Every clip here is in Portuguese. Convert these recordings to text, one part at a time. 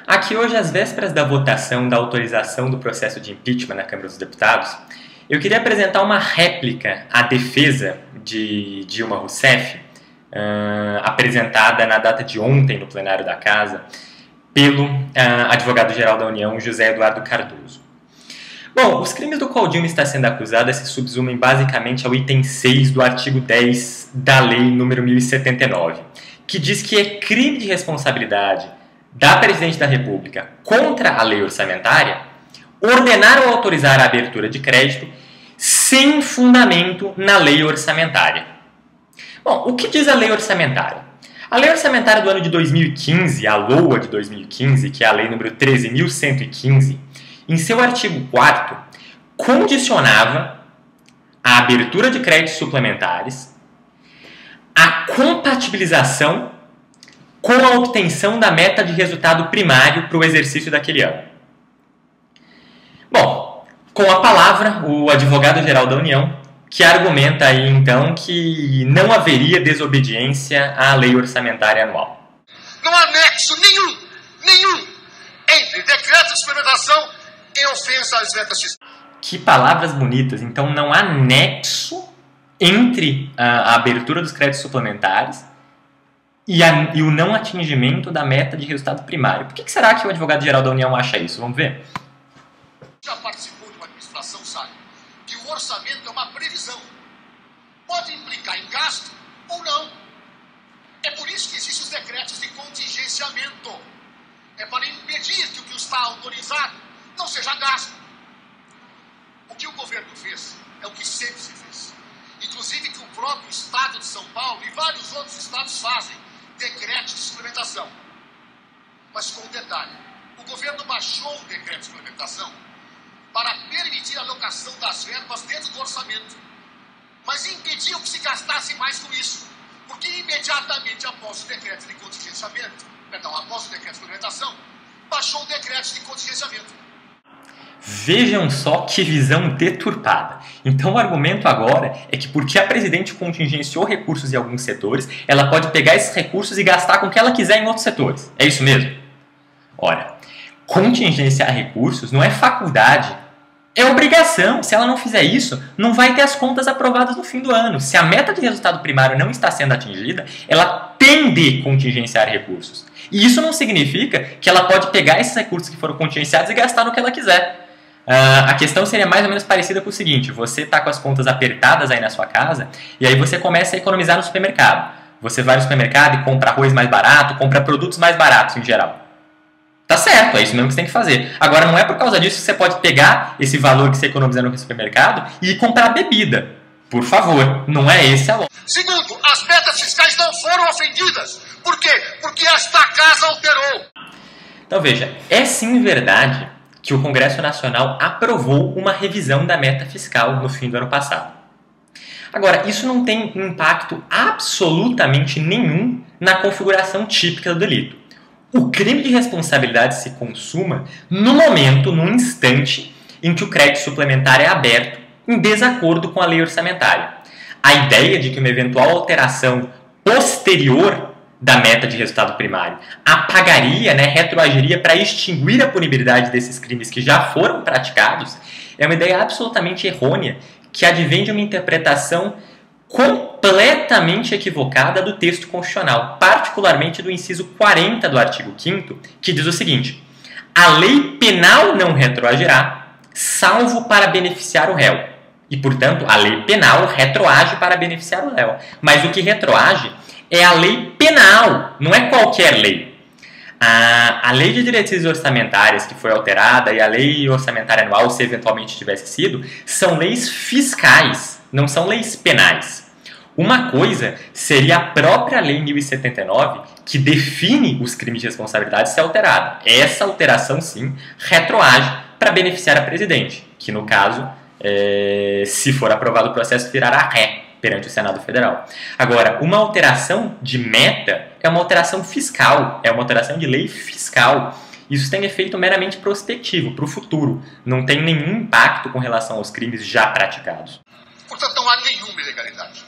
Aqui hoje, às vésperas da votação da autorização do processo de impeachment na Câmara dos Deputados, eu queria apresentar uma réplica à defesa de Dilma Rousseff, apresentada na data de ontem no plenário da Casa, pelo advogado-geral da União, José Eduardo Cardoso. Bom, os crimes do qual Dilma está sendo acusada se subsumem basicamente ao item 6 do artigo 10 da Lei nº 1079, que diz que é crime de responsabilidade da Presidente da República contra a lei orçamentária ordenar ou autorizar a abertura de crédito sem fundamento na lei orçamentária. Bom, o que diz a lei orçamentária? A lei orçamentária do ano de 2015, a LOA de 2015, que é a lei número 13.115, em seu artigo 4º, condicionava a abertura de créditos suplementares à compatibilização com a obtenção da meta de resultado primário para o exercício daquele ano. Bom, com a palavra, o advogado-geral da União, que argumenta aí, então, que não haveria desobediência à lei orçamentária anual. Não há nexo nenhum, entre decreto de suplementação e ofensa às metas fiscais. Que palavras bonitas. Então, não há nexo entre a abertura dos créditos suplementares e o não atingimento da meta de resultado primário. Por que será que o advogado-geral da União acha isso? Vamos ver. Já participou de uma administração, sabe que o orçamento é uma previsão. Pode implicar em gasto ou não. É por isso que existem os decretos de contingenciamento. É para impedir que o que está autorizado não seja gasto. O que o governo fez é o que sempre se fez. Inclusive que o próprio Estado de São Paulo e vários outros estados fazem decretos de suplementação. Mas com um detalhe, o governo baixou o decreto de suplementação para permitir a alocação das verbas dentro do orçamento, mas impediu que se gastasse mais com isso, porque imediatamente após o decreto de contingenciamento, após o decreto de suplementação, baixou o decreto de contingenciamento. Vejam só que visão deturpada. Então o argumento agora é que porque a presidente contingenciou recursos em alguns setores, ela pode pegar esses recursos e gastar com o que ela quiser em outros setores. É isso mesmo? Ora, contingenciar recursos não é faculdade, é obrigação. Se ela não fizer isso, não vai ter as contas aprovadas no fim do ano. Se a meta de resultado primário não está sendo atingida, ela tem de contingenciar recursos. E isso não significa que ela pode pegar esses recursos que foram contingenciados e gastar no que ela quiser. A questão seria mais ou menos parecida com o seguinte: você está com as contas apertadas aí na sua casa e aí você começa a economizar no supermercado. Você vai no supermercado e compra arroz mais barato, compra produtos mais baratos em geral. Tá certo, é isso mesmo que você tem que fazer. Agora, não é por causa disso que você pode pegar esse valor que você economiza no supermercado e ir comprar bebida. Por favor, não é esse a lógica. Segundo, as metas fiscais não foram ofendidas. Por quê? Porque esta casa alterou. Então veja, é sim verdade que o Congresso Nacional aprovou uma revisão da meta fiscal no fim do ano passado. Agora, isso não tem impacto absolutamente nenhum na configuração típica do delito. O crime de responsabilidade se consuma no momento, no instante, em que o crédito suplementar é aberto em desacordo com a lei orçamentária. A ideia de que uma eventual alteração posterior da meta de resultado primário apagaria, retroagiria para extinguir a punibilidade desses crimes que já foram praticados é uma ideia absolutamente errônea que advém de uma interpretação completamente equivocada do texto constitucional, particularmente do inciso 40 do artigo 5º, que diz o seguinte: a lei penal não retroagirá, salvo para beneficiar o réu. E, portanto, a lei penal retroage para beneficiar o réu. Mas o que retroage é a lei penal, não é qualquer lei. A lei de diretrizes orçamentárias que foi alterada e a lei orçamentária anual, se eventualmente tivesse sido, são leis fiscais, não são leis penais. Uma coisa seria a própria Lei 1079, que define os crimes de responsabilidade, ser alterada. Essa alteração, sim, retroage para beneficiar a presidente, que no caso, se for aprovado o processo, virará ré perante o Senado Federal. Agora, uma alteração de meta é uma alteração fiscal, é uma alteração de lei fiscal. Isso tem efeito meramente prospectivo, para o futuro. Não tem nenhum impacto com relação aos crimes já praticados. Portanto, não há nenhuma ilegalidade.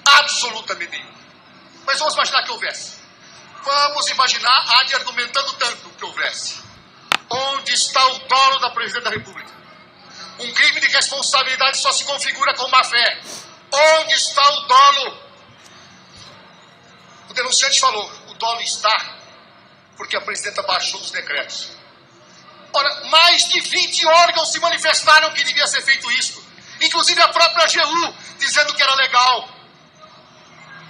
Absolutamente nenhuma. Mas vamos imaginar que houvesse. Vamos imaginar a AD argumentando tanto que houvesse. esclarece. Onde está o dolo da Presidente da República? Um crime de responsabilidade só se configura com má-fé. Onde está o dolo? O denunciante falou, o dolo está porque a Presidenta baixou os decretos. Ora, mais de 20 órgãos se manifestaram que devia ser feito isso. Inclusive a própria AGU, dizendo que era legal.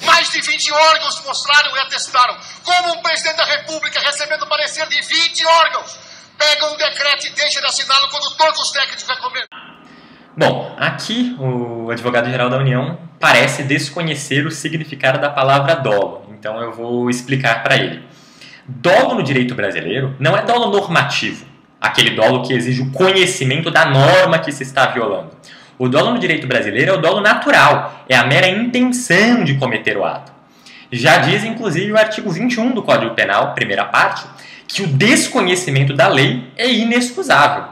Mais de 20 órgãos mostraram e atestaram. Como um Presidente da República, recebendo parecer de 20 órgãos, pega um decreto e deixa de assiná-lo quando todos os técnicos recomendam. Bom, aqui o advogado-geral da União parece desconhecer o significado da palavra dolo. Então eu vou explicar para ele. Dolo no direito brasileiro não é dolo normativo, aquele dolo que exige o conhecimento da norma que se está violando. O dolo no direito brasileiro é o dolo natural, é a mera intenção de cometer o ato. Já diz, inclusive, o artigo 21 do Código Penal, primeira parte, que o desconhecimento da lei é inexcusável.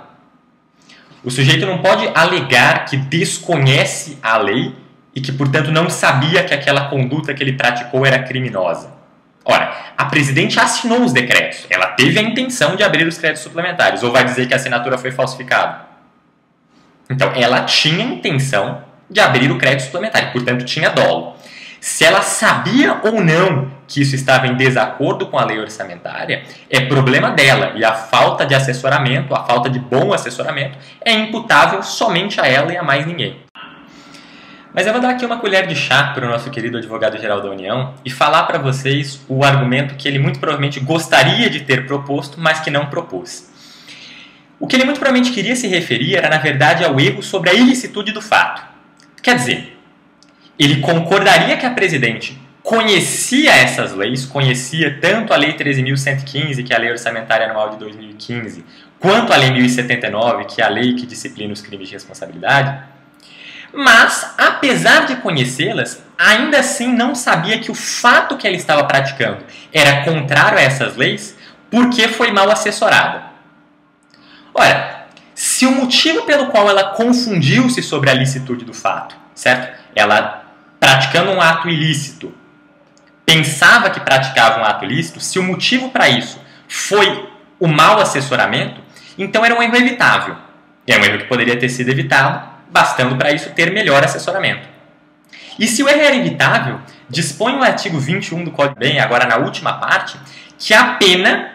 O sujeito não pode alegar que desconhece a lei e que, portanto, não sabia que aquela conduta que ele praticou era criminosa. Ora, a Presidente assinou os decretos, ela teve a intenção de abrir os créditos suplementares, ou vai dizer que a assinatura foi falsificada? Então, ela tinha a intenção de abrir o crédito suplementar, portanto, tinha dolo. Se ela sabia ou não que isso estava em desacordo com a lei orçamentária, é problema dela, e a falta de assessoramento, a falta de bom assessoramento, é imputável somente a ela e a mais ninguém. Mas eu vou dar aqui uma colher de chá para o nosso querido advogado-geral da União e falar para vocês o argumento que ele muito provavelmente gostaria de ter proposto, mas que não propôs. O que ele muito provavelmente queria se referir era, na verdade, ao erro sobre a ilicitude do fato. Quer dizer, ele concordaria que a Presidente conhecia essas leis, conhecia tanto a Lei 13.115, que é a Lei Orçamentária Anual de 2015, quanto a Lei 1079, que é a lei que disciplina os crimes de responsabilidade, mas, apesar de conhecê-las, ainda assim não sabia que o fato que ela estava praticando era contrário a essas leis porque foi mal assessorada. Ora, se o motivo pelo qual ela confundiu-se sobre a licitude do fato, certo? Ela, praticando um ato ilícito, pensava que praticava um ato ilícito, se o motivo para isso foi o mau assessoramento, então era um erro evitável. É um erro que poderia ter sido evitado, bastando para isso ter melhor assessoramento. E se o erro era evitável, dispõe o artigo 21 do Código Penal, agora na última parte, que a pena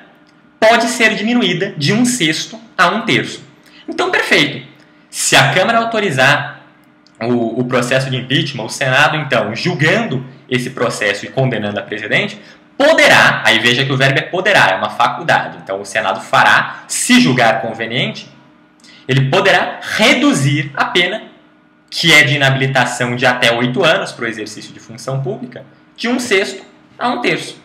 pode ser diminuída de 1/6 a 1/3. Então, perfeito. Se a Câmara autorizar o processo de impeachment, o Senado, então, julgando esse processo e condenando a Presidente, poderá, aí veja que o verbo é poderá, é uma faculdade, então o Senado fará, se julgar conveniente, ele poderá reduzir a pena, que é de inabilitação de até 8 anos para o exercício de função pública, de 1/6 a 1/3.